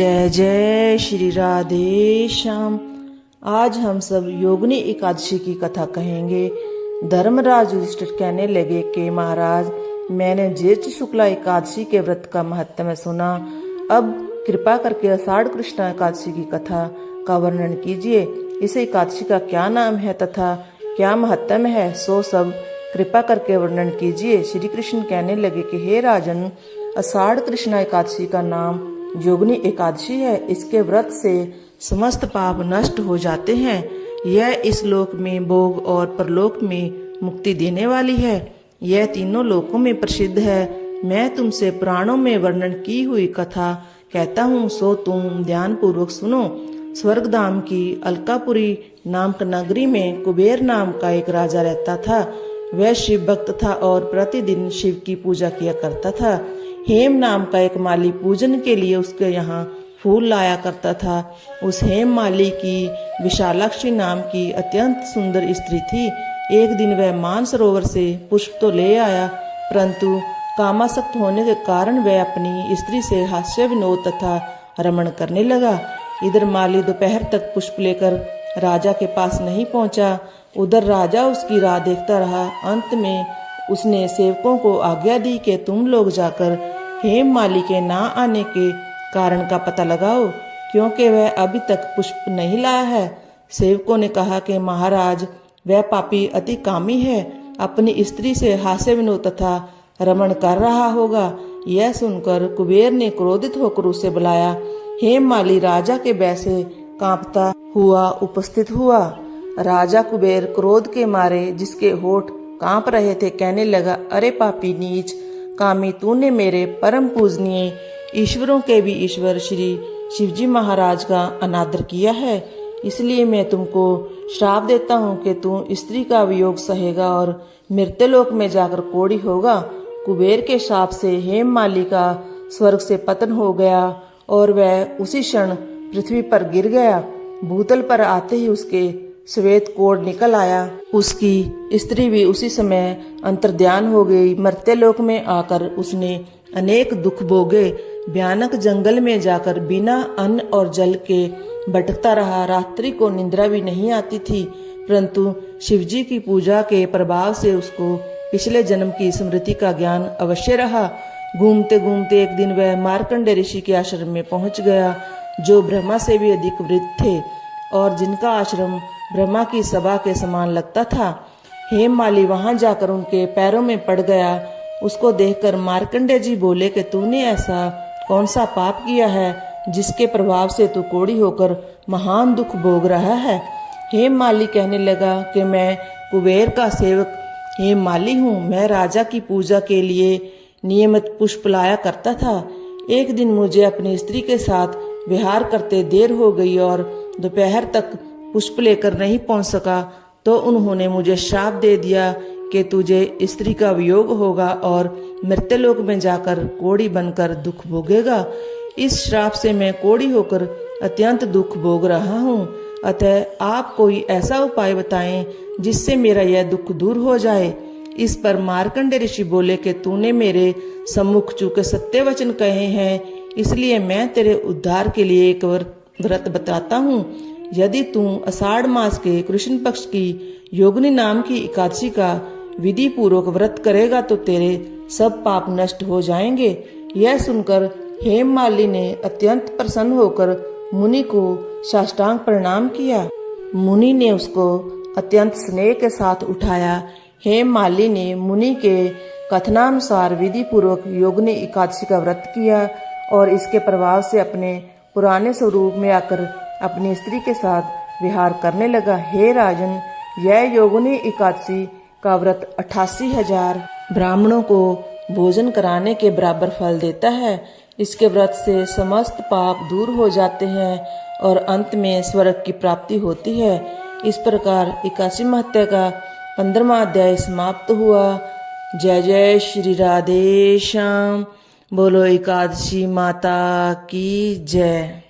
जय जय श्री राधे श्याम। आज हम सब योगिनी एकादशी की कथा कहेंगे। धर्मराज युधिष्ठिर कहने लगे कि महाराज, मैंने ज्येष्ठ शुक्ला एकादशी के व्रत का महत्व सुना। अब कृपा करके आषाढ़ कृष्ण एकादशी की कथा का वर्णन कीजिए। इस एकादशी का क्या नाम है तथा क्या महत्व है, सो सब कृपा करके वर्णन कीजिए। श्री कृष्ण कहने लगे कि हे राजन, आषाढ़ कृष्ण एकादशी का नाम योगिनी एकादशी है। इसके व्रत से समस्त पाप नष्ट हो जाते हैं। यह इस लोक में भोग और परलोक में मुक्ति देने वाली है। यह तीनों लोकों में प्रसिद्ध है। मैं तुमसे पुराणों में वर्णन की हुई कथा कहता हूँ, सो तुम ध्यान पूर्वक सुनो। स्वर्गधाम की अलकापुरी नामक नगरी में कुबेर नाम का एक राजा रहता था। वह शिव भक्त था और प्रतिदिन शिव की पूजा किया करता था। हेम नाम का एक माली पूजन के लिए उसके यहाँ फूल लाया करता था। उस हेम माली की विशालाक्षी नाम की अत्यंत सुंदर स्त्री थी। एक दिन वह मानसरोवर से पुष्प तो ले आया, परंतु कामासक्त होने के कारण वह अपनी स्त्री से हास्य विनोद तथा रमण करने लगा। इधर माली दोपहर तक पुष्प लेकर राजा के पास नहीं पहुंचा। उधर राजा उसकी राह देखता रहा। अंत में उसने सेवकों को आज्ञा दी कि तुम लोग जाकर हेम माली के ना आने के कारण का पता लगाओ, क्योंकि वह अभी तक पुष्प नहीं लाया है। सेवकों ने कहा कि महाराज, वह पापी अति कामी है, अपनी स्त्री से हास्य विनोद तथा रमण कर रहा होगा। यह सुनकर कुबेर ने क्रोधित होकर उसे बुलाया। हेम माली राजा के भय से कांपता हुआ उपस्थित हुआ। राजा कुबेर क्रोध के मारे, जिसके होठ कांप रहे थे, कहने लगा, अरे पापी नीच कामी, तूने मेरे परम पूजनीय ईश्वरों के भी ईश्वर श्री शिवजी महाराज का अनादर किया है। इसलिए मैं तुमको श्राप देता हूँ कि तू स्त्री का वियोग सहेगा और मृत्युलोक में जाकर कोढ़ी होगा। कुबेर के शाप से हेम माली का स्वर्ग से पतन हो गया और वह उसी क्षण पृथ्वी पर गिर गया। भूतल पर आते ही उसके श्वेत कोढ़ निकल आया। उसकी स्त्री भी उसी समय अंतर्ध्यान हो गई। मर्त्यलोक में आकर उसने अनेक दुख भोगे। भयानक जंगल में जाकर बिना अन्न और जल के भटकता रहा। रात्रि को निद्रा भी नहीं आती थी, परंतु शिवजी की पूजा के प्रभाव से उसको पिछले जन्म की स्मृति का ज्ञान अवश्य रहा। घूमते घूमते एक दिन वह मार्कंडेय ऋषि के आश्रम में पहुंच गया, जो ब्रह्मा से भी अधिक वृद्ध थे और जिनका आश्रम ब्रह्मा की सभा के समान लगता था। हेम माली वहां जाकर उनके पैरों में पड़ गया। उसको देखकर मार्कंडेय जी बोले कि तूने ऐसा कौन सा पाप किया है जिसके प्रभाव से तू कोढ़ी होकर महान दुख भोग रहा है। हेम माली कहने लगा कि मैं कुबेर का सेवक हेम माली हूँ। मैं राजा की पूजा के लिए नियमित पुष्प लाया करता था। एक दिन मुझे अपनी स्त्री के साथ विहार करते देर हो गई और दोपहर तक पुष्प लेकर नहीं पहुंच सका, तो उन्होंने मुझे श्राप दे दिया कि तुझे स्त्री का वियोग होगा और मृत्युलोक में जाकर कोढ़ी बनकर दुख भोगेगा। इस श्राप से मैं कोढ़ी होकर अत्यंत दुख भोग रहा हूँ। अतः आप कोई ऐसा उपाय बताएं जिससे मेरा यह दुख दूर हो जाए। इस पर मार्कंडेय ऋषि बोले कि तूने मेरे सम्मुख चूंकि सत्य वचन कहे हैं, इसलिए मैं तेरे उद्धार के लिए एक व्रत बताता हूँ। यदि तू आषाढ़ मास के कृष्ण पक्ष की योगिनी नाम की एकादशी का विधि पूर्वक व्रत करेगा तो तेरे सब पाप नष्ट हो जाएंगे। यह सुनकर हेम माली ने अत्यंत प्रसन्न होकर मुनि को साष्टांग प्रणाम किया। मुनि ने उसको अत्यंत स्नेह के साथ उठाया। हेम माली ने मुनि के कथनानुसार विधि पूर्वक योगिनी एकादशी का व्रत किया और इसके प्रभाव से अपने पुराने स्वरूप में आकर अपनी स्त्री के साथ विहार करने लगा। हे राजन, यह योगिनी एकादशी का व्रत 88,000 ब्राह्मणों को भोजन कराने के बराबर फल देता है। इसके व्रत से समस्त पाप दूर हो जाते हैं और अंत में स्वर्ग की प्राप्ति होती है। इस प्रकार एकादशी महत्या का 15वां अध्याय समाप्त हुआ। जय जय श्री राधे श्याम। बोलो एकादशी माता की जय।